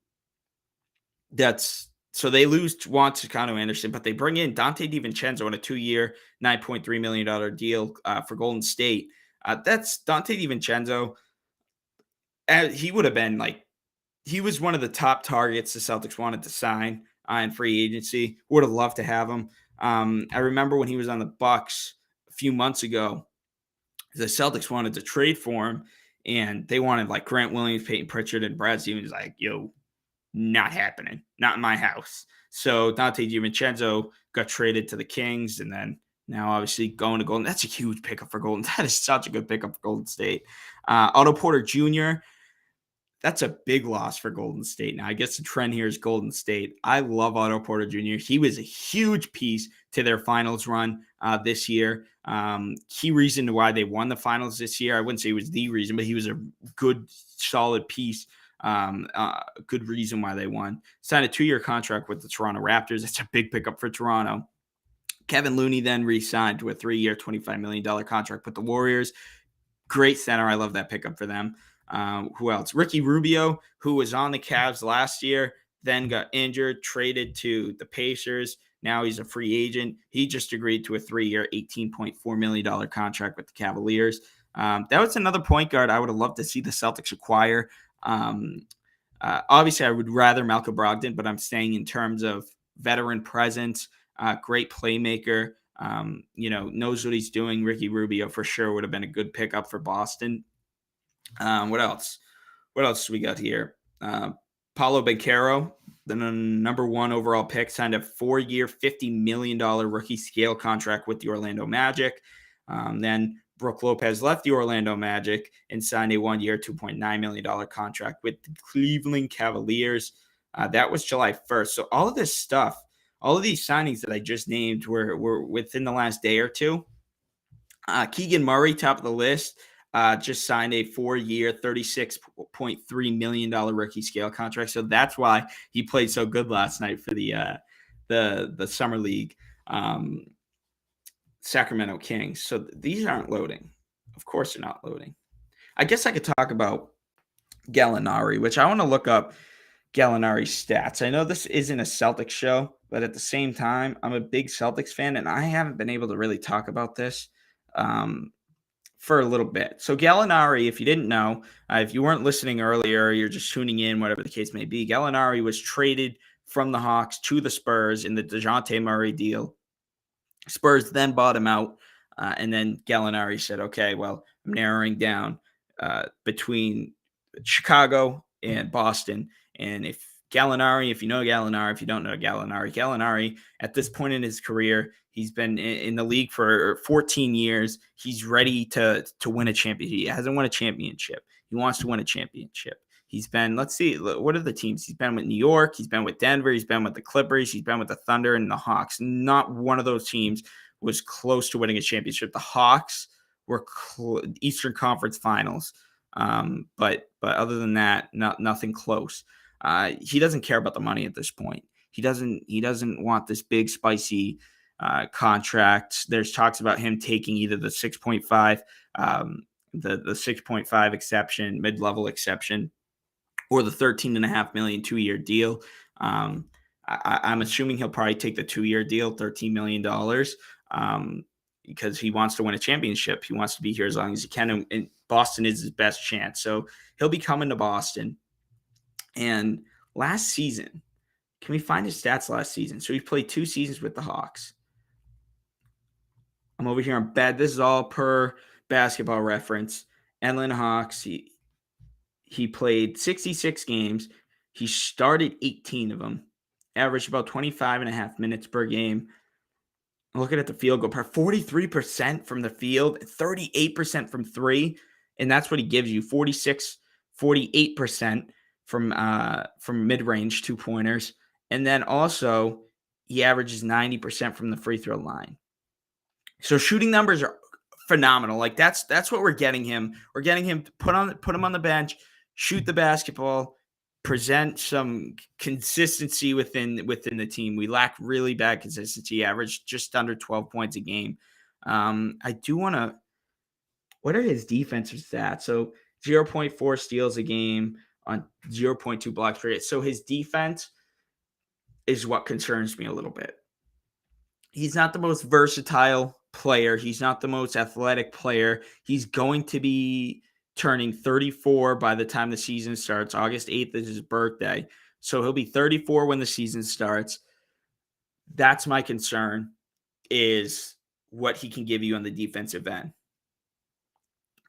so they lose Juan Toscano Anderson, but they bring in Dante DiVincenzo on a 2-year, $9.3 million deal for Golden State. That's Dante DiVincenzo. He would have been like, he was one of the top targets the Celtics wanted to sign in free agency. Would have loved to have him. I remember when he was on the Bucks a few months ago, the Celtics wanted to trade for him, and they wanted like Grant Williams, Peyton Pritchard, and Brad Stevens. Like, yo, not happening, not in my house. So Dante DiVincenzo got traded to the Kings, and then now obviously going to Golden. That's a huge pickup for Golden. That is such a good pickup for Golden State. Otto Porter Jr., that's a big loss for Golden State. Now, I guess the trend here is Golden State. I love Otto Porter Jr. He was a huge piece to their finals run this year. Key reason why they won the finals this year. I wouldn't say he was the reason, but he was a good, solid piece. Good reason why they won. Signed a 2-year contract with the Toronto Raptors. That's a big pickup for Toronto. Kevin Looney then re-signed to a 3-year, $25 million contract with the Warriors. Great center. I love that pickup for them. Who else? Ricky Rubio, who was on the Cavs last year, then got injured, traded to the Pacers. Now he's a free agent. He just agreed to a 3-year, $18.4 million contract with the Cavaliers. That was another point guard I would have loved to see the Celtics acquire. Obviously, I would rather Malcolm Brogdon, but I'm saying in terms of veteran presence, great playmaker, knows what he's doing. Ricky Rubio for sure would have been a good pickup for Boston. What else? What else we got here? Paolo Banchero, the number 1 overall pick, signed a 4-year, $50 million rookie scale contract with the Orlando Magic. Then Brook Lopez left the Orlando Magic and signed a 1-year, $2.9 million contract with the Cleveland Cavaliers. That was July 1st. So all of this stuff, all of these signings that I just named were within the last day or two. Keegan Murray, top of the list, just signed a 4-year, $36.3 million rookie scale contract. So that's why he played so good last night for the Summer League Sacramento Kings. So these aren't loading. Of course they're not loading. I guess I could talk about Gallinari, which I want to look up Gallinari's stats. I know this isn't a Celtics show, but at the same time, I'm a big Celtics fan, and I haven't been able to really talk about this for a little bit. So Gallinari, if you didn't know, if you weren't listening earlier, you're just tuning in, whatever the case may be, Gallinari was traded from the Hawks to the Spurs in the DeJounte Murray deal. Spurs then bought him out, and then Gallinari said, okay, well, I'm narrowing down between Chicago and Boston. And if you know Gallinari, if you don't know Gallinari, at this point in his career, he's been in the league for 14 years. He's ready to win a championship. He hasn't won a championship. He wants to win a championship. He's been, let's see, what are the teams? He's been with New York. He's been with Denver. He's been with the Clippers. He's been with the Thunder and the Hawks. Not one of those teams was close to winning a championship. The Hawks were Eastern Conference Finals. But other than that, nothing close. He doesn't care about the money at this point. He doesn't want this big spicy contract. There's talks about him taking either the 6.5, the 6.5 exception, mid-level exception, or the $13.5 million 2-year deal. I'm assuming he'll probably take the 2-year deal, $13 million, because he wants to win a championship. He wants to be here as long as he can, and Boston is his best chance. So he'll be coming to Boston. And last season, can we find his stats last season? So he played 2 seasons with the Hawks. I'm over here on bad. This is all per Basketball Reference. Atlanta Hawks, he played 66 games. He started 18 of them, averaged about 25.5 minutes per game. Looking at the field goal, 43% from the field, 38% from 3, and that's what he gives you, 48% from mid-range 2-pointers. And then also he averages 90% from the free throw line. So shooting numbers are phenomenal. Like that's what we're getting him. We're getting him to put him on the bench, shoot the basketball, present some consistency within the team. We lack really bad consistency, average just under 12 points a game. I do want to, what are his defensive stats? So 0.4 steals a game on 0.2 blocks per game. So his defense is what concerns me a little bit. He's not the most versatile player. He's not the most athletic player. He's going to be turning 34 by the time the season starts. August 8th is his birthday. So he'll be 34 when the season starts. That's my concern, is what he can give you on the defensive end.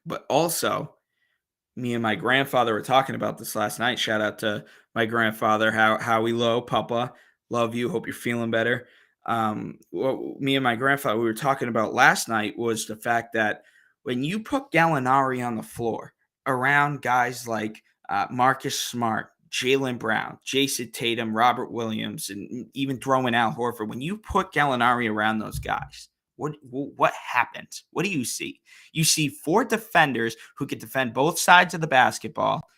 But also, me and my grandfather were talking about this last night. Shout out to my grandfather, Howie Lowe, Papa. Love you. Hope you're feeling better. What me and my grandfather we were talking about last night was the fact that when you put Gallinari on the floor around guys like Marcus Smart, Jaylen Brown, Jason Tatum, Robert Williams, and even throwing Al Horford, when you put Gallinari around those guys, what happens? What do you see? You see 4 defenders who can defend both sides of the basketball,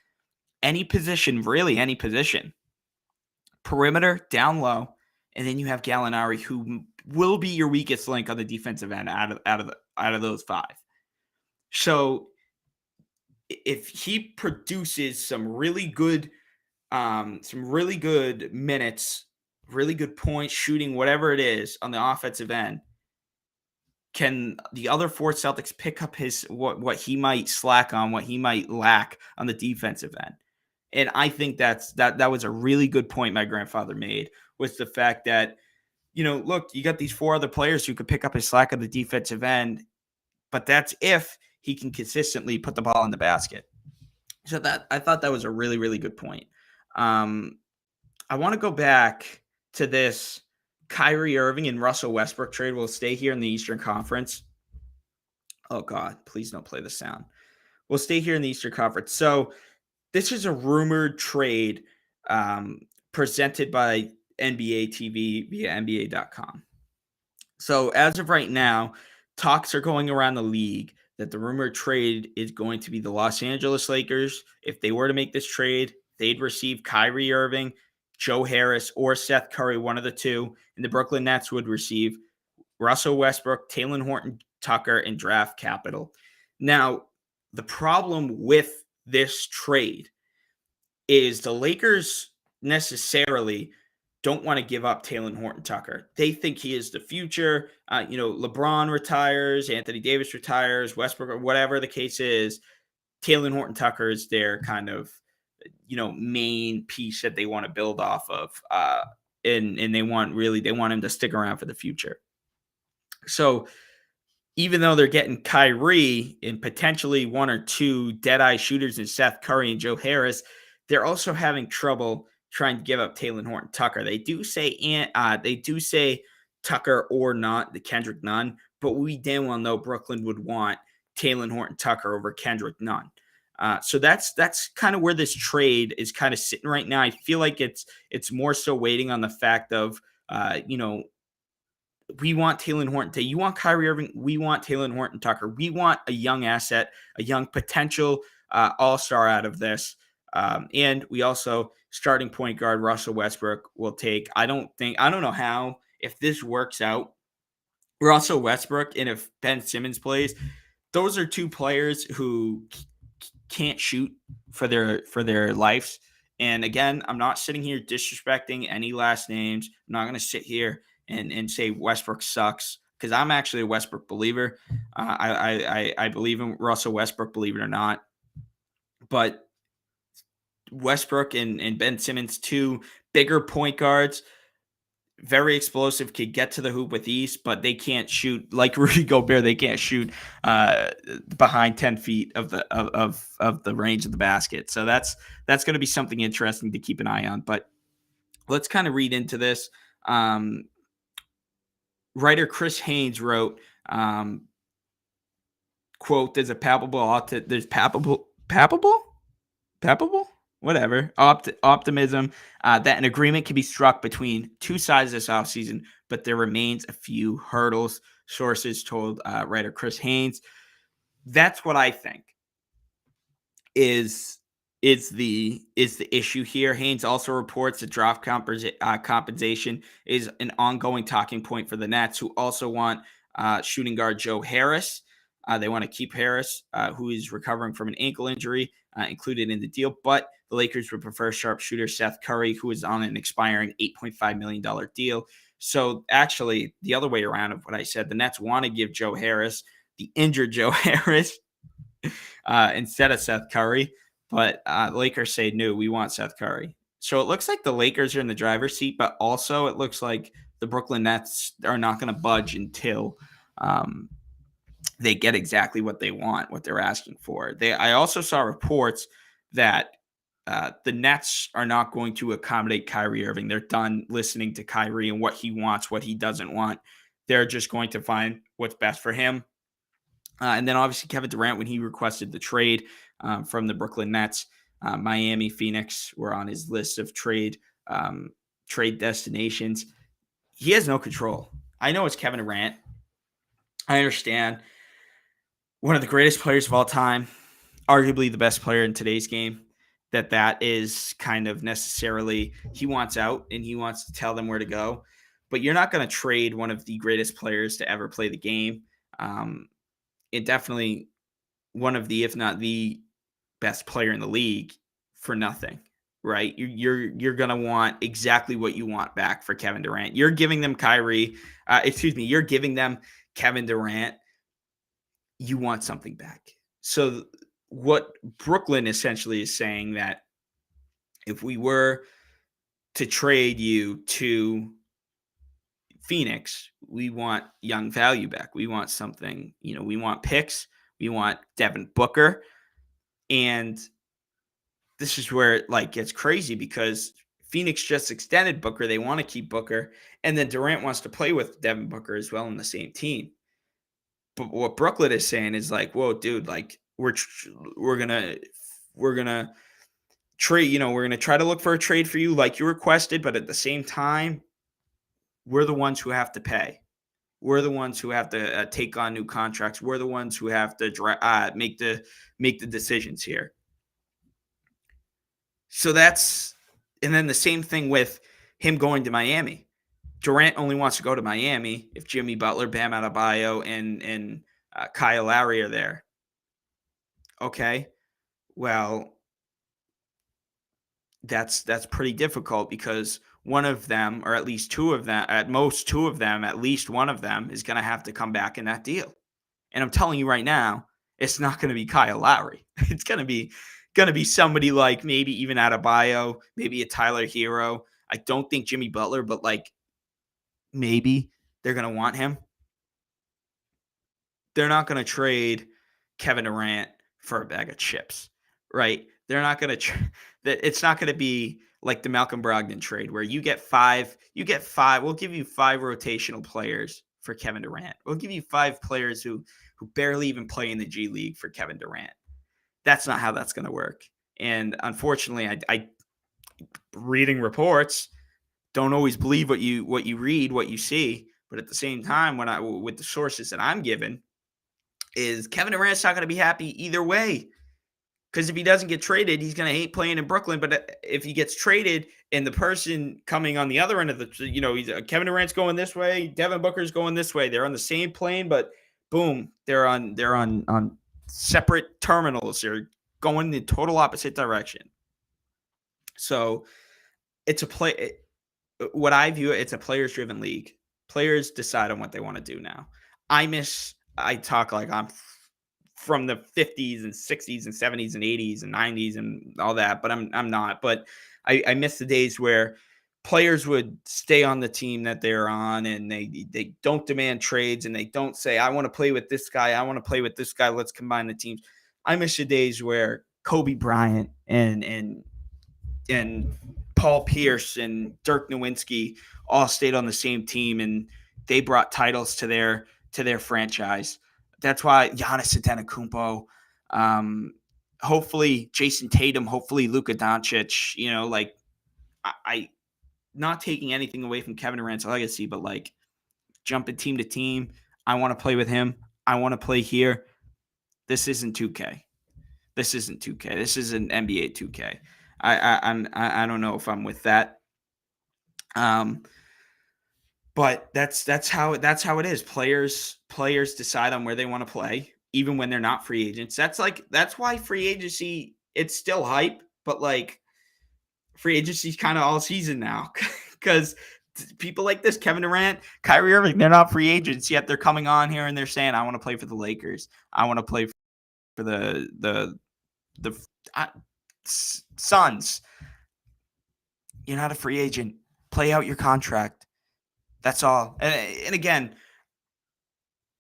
any position, really any position, perimeter, down low, and then you have Gallinari, who will be your weakest link on the defensive end out of those 5. So if he produces some really good minutes, really good points, shooting, whatever it is on the offensive end, can the other 4 Celtics pick up his what he might slack on, what he might lack on the defensive end? And I think that was a really good point my grandfather made, was the fact that, look, you got these 4 other players who could pick up his slack on the defensive end, but that's if he can consistently put the ball in the basket. So that, I thought that was a really, really good point. I want to go back to this Kyrie Irving and Russell Westbrook trade. We'll stay here in the Eastern Conference. Oh, God, please don't play the sound. We'll stay here in the Eastern Conference. So this is a rumored trade presented by NBA TV via NBA.com. So as of right now, talks are going around the league that the rumored trade is going to be the Los Angeles Lakers. If they were to make this trade, they'd receive Kyrie Irving, Joe Harris, or Seth Curry, one of the two, and the Brooklyn Nets would receive Russell Westbrook, Talen Horton-Tucker, and draft capital. Now, the problem with this trade is the Lakers necessarily don't want to give up Talen Horton-Tucker. They think he is the future. LeBron retires, Anthony Davis retires, Westbrook, or whatever the case is. Talen Horton-Tucker is their kind of, main piece that they want to build off of. And they want him to stick around for the future. So even though they're getting Kyrie and potentially 1 or 2 dead-eye shooters in Seth Curry and Joe Harris, they're also having trouble trying to give up Talen Horton-Tucker. They do say Tucker or not, the Kendrick Nunn, but we damn well know Brooklyn would want Talen Horton-Tucker over Kendrick Nunn. So that's kind of where this trade is kind of sitting right now. I feel like it's more so waiting on the fact of, we want Talen Horton. You want Kyrie Irving. We want Talen Horton-Tucker. We want a young asset, a young potential all-star out of this. And we also, starting point guard Russell Westbrook will take, I don't know how, if this works out, Russell Westbrook and if Ben Simmons plays, those are 2 players who can't shoot for their lives. And again, I'm not sitting here disrespecting any last names. I'm not going to sit here and say Westbrook sucks, because I'm actually a Westbrook believer. I believe in Russell Westbrook, believe it or not. But Westbrook and Ben Simmons, 2 bigger point guards, very explosive, could get to the hoop with ease, but they can't shoot like Rudy Gobert. They can't shoot behind 10 feet of the range of the basket. So that's going to be something interesting to keep an eye on. But let's kind of read into this. Writer Chris Haynes wrote, quote, there's palpable, whatever, optimism that an agreement can be struck between 2 sides this offseason, but there remains a few hurdles, sources told writer Chris Haynes. That's what I think is is the issue here. Haynes also reports that compensation is an ongoing talking point for the Nets, who also want shooting guard Joe Harris. They want to keep Harris, who is recovering from an ankle injury, included in the deal. But the Lakers would prefer sharpshooter Seth Curry, who is on an expiring $8.5 million deal. So actually, the other way around of what I said, the Nets want to give Joe Harris, the injured Joe Harris, instead of Seth Curry. But Lakers say, no, we want Seth Curry. So it looks like the Lakers are in the driver's seat, but also it looks like the Brooklyn Nets are not going to budge until they get exactly what they want, what they're asking for. I also saw reports that the Nets are not going to accommodate Kyrie Irving. They're done listening to Kyrie and what he wants, what he doesn't want. They're just going to find what's best for him. And then obviously Kevin Durant, when he requested the trade from the Brooklyn Nets, Miami, Phoenix were on his list of trade destinations. He has no control. I know it's Kevin Durant. I understand. One of the greatest players of all time, arguably the best player in today's game, that is kind of necessarily, he wants out and he wants to tell them where to go. But you're not going to trade one of the greatest players to ever play the game. It definitely one of the, if not the best player in the league, for nothing, right? You're going to want exactly what you want back for Kevin Durant. You're giving them you're giving them Kevin Durant. You want something back. So what Brooklyn essentially is saying, that if we were to trade you to Phoenix, we want young value back. We want something, we want picks. We want Devin Booker. And this is where it gets crazy, because Phoenix just extended Booker. They want to keep Booker. And then Durant wants to play with Devin Booker as well in the same team. But what Brooklyn is saying is whoa, dude, we're gonna trade. We're gonna try to look for a trade for you, like you requested, but at the same time, we're the ones who have to pay. We're the ones who have to take on new contracts. We're the ones who have to make the decisions here. So and then the same thing with him going to Miami. Durant only wants to go to Miami if Jimmy Butler, Bam Adebayo, and Kyle Lowry are there. Okay, well, that's pretty difficult, because one of them, or at least two of them, at most two of them, at least one of them is going to have to come back in that deal. And I'm telling you right now, it's not going to be Kyle Lowry. It's going to be somebody like maybe even Adebayo, maybe a Tyler Hero. I don't think Jimmy Butler, but maybe they're going to want him. They're not going to trade Kevin Durant for a bag of chips, right? They're not going to it's not going to be like the Malcolm Brogdon trade, where you get five, we'll give you 5 rotational players for Kevin Durant. We'll give you 5 players who barely even play in the G League for Kevin Durant. That's not how that's going to work. And unfortunately, I reading reports, don't always believe what you read, what you see. But at the same time, with the sources that I'm given, is Kevin Durant's not going to be happy either way. Because if he doesn't get traded, he's going to hate playing in Brooklyn. But if he gets traded and the person coming on the other end of Kevin Durant's going this way, Devin Booker's going this way. They're on the same plane, but boom, they're on separate terminals. They're going in the total opposite direction. So it's what I view, it's a players-driven league. Players decide on what they want to do now. I talk like I'm from the 50s and 60s and 70s and 80s and 90s and all that, but I'm not. But I miss the days where players would stay on the team that they're on, and they don't demand trades, and they don't say, I want to play with this guy, I want to play with this guy, let's combine the teams. I miss the days where Kobe Bryant and Paul Pierce and Dirk Nowitzki all stayed on the same team, and they brought titles to their franchise. That's why Giannis Antetokounmpo, hopefully Jason Tatum, hopefully Luka Doncic, I not taking anything away from Kevin Durant's legacy, but jumping team to team. I want to play with him. I want to play here. This isn't 2K. This isn't 2K. This is an NBA 2K. I don't know if I'm with that. But that's how it is. Players decide on where they want to play, even when they're not free agents. That's why free agency, it's still hype, but like free agency's kind of all season now because people like this, Kevin Durant, Kyrie Irving, they're not free agents yet. They're coming on here and they're saying, "I want to play for the Lakers. I want to play for the Suns." You're not a free agent. Play out your contract. That's all. And again,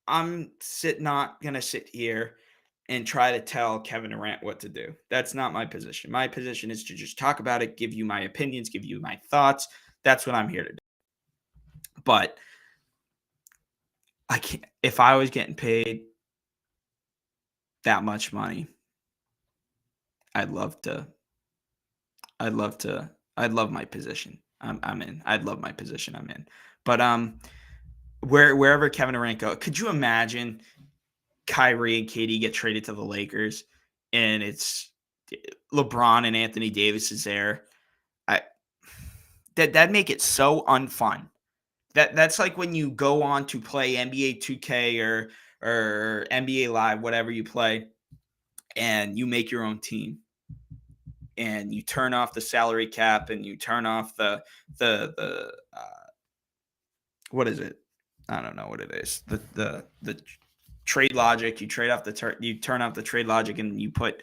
I'm not gonna sit here and try to tell Kevin Durant what to do. That's not my position. My position is to just talk about it, give you my opinions, give you my thoughts. That's what I'm here to do. But I can't. If I was getting paid that much money, I'd love to. I'd love to. I'd love my position. I'm in. I'd love my position I'm in. But wherever Kevin Durant go, could you imagine Kyrie and KD get traded to the Lakers, and it's LeBron and Anthony Davis is there? That'd make it so unfun. That's like when you go on to play NBA 2K or NBA Live, whatever you play, and you make your own team, and you turn off the salary cap, and you turn off the what is it? I don't know what it is. The trade logic. You turn off the trade logic, and you put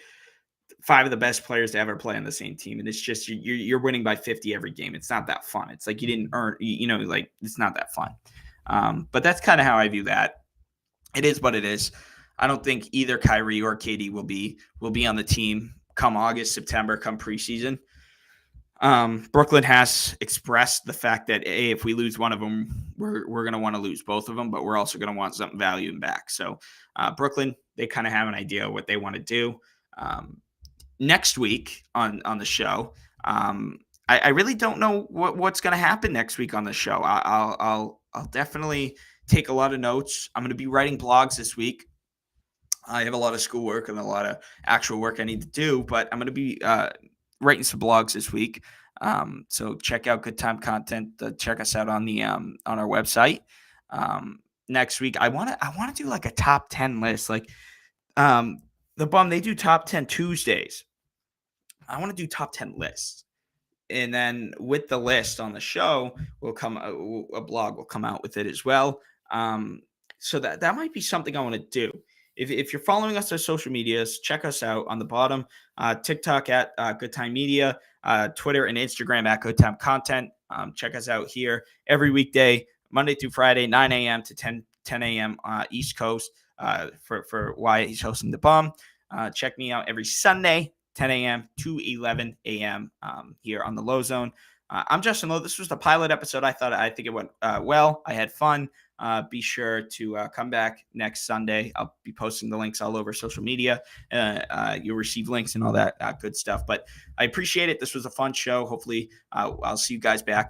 5 of the best players to ever play on the same team, and it's just you're winning by 50 every game. It's not that fun. It's like you didn't earn. Like it's not that fun. But that's kind of how I view that. It is what it is. I don't think either Kyrie or KD will be on the team come August, September, come preseason. Brooklyn has expressed the fact that if we lose one of them, we're going to want to lose both of them, but we're also going to want something valuing back. So Brooklyn, they kind of have an idea of what they want to do. Next week on the show, I really don't know what's going to happen next week on the show. I'll definitely take a lot of notes. I'm going to be writing blogs this week. I have a lot of schoolwork and a lot of actual work I need to do, but I'm going to be writing some blogs this week. So check out Good Time Content. Check us out on the on our website. Next week, I want to do like a top 10 list. Like the Bum, they do top 10 Tuesdays. I want to do top 10 lists. And then with the list on the show will come a blog will come out with it as well. So that might be something I want to do. If you're following us on social medias, check us out on the bottom. TikTok at Good Time Media, Twitter and Instagram at Good Time Content. Check us out here every weekday, Monday through Friday, 9 a.m. to 10 a.m. East Coast for Wyatt. He's hosting the Bum. Check me out every Sunday, 10 a.m. to 11 a.m. Here on the Lowe Zone. I'm Justin Lowe. This was the pilot episode. I think it went well. I had fun. Be sure to come back next Sunday. I'll be posting the links all over social media. You'll receive links and all that good stuff. But I appreciate it. This was a fun show. Hopefully, I'll see you guys back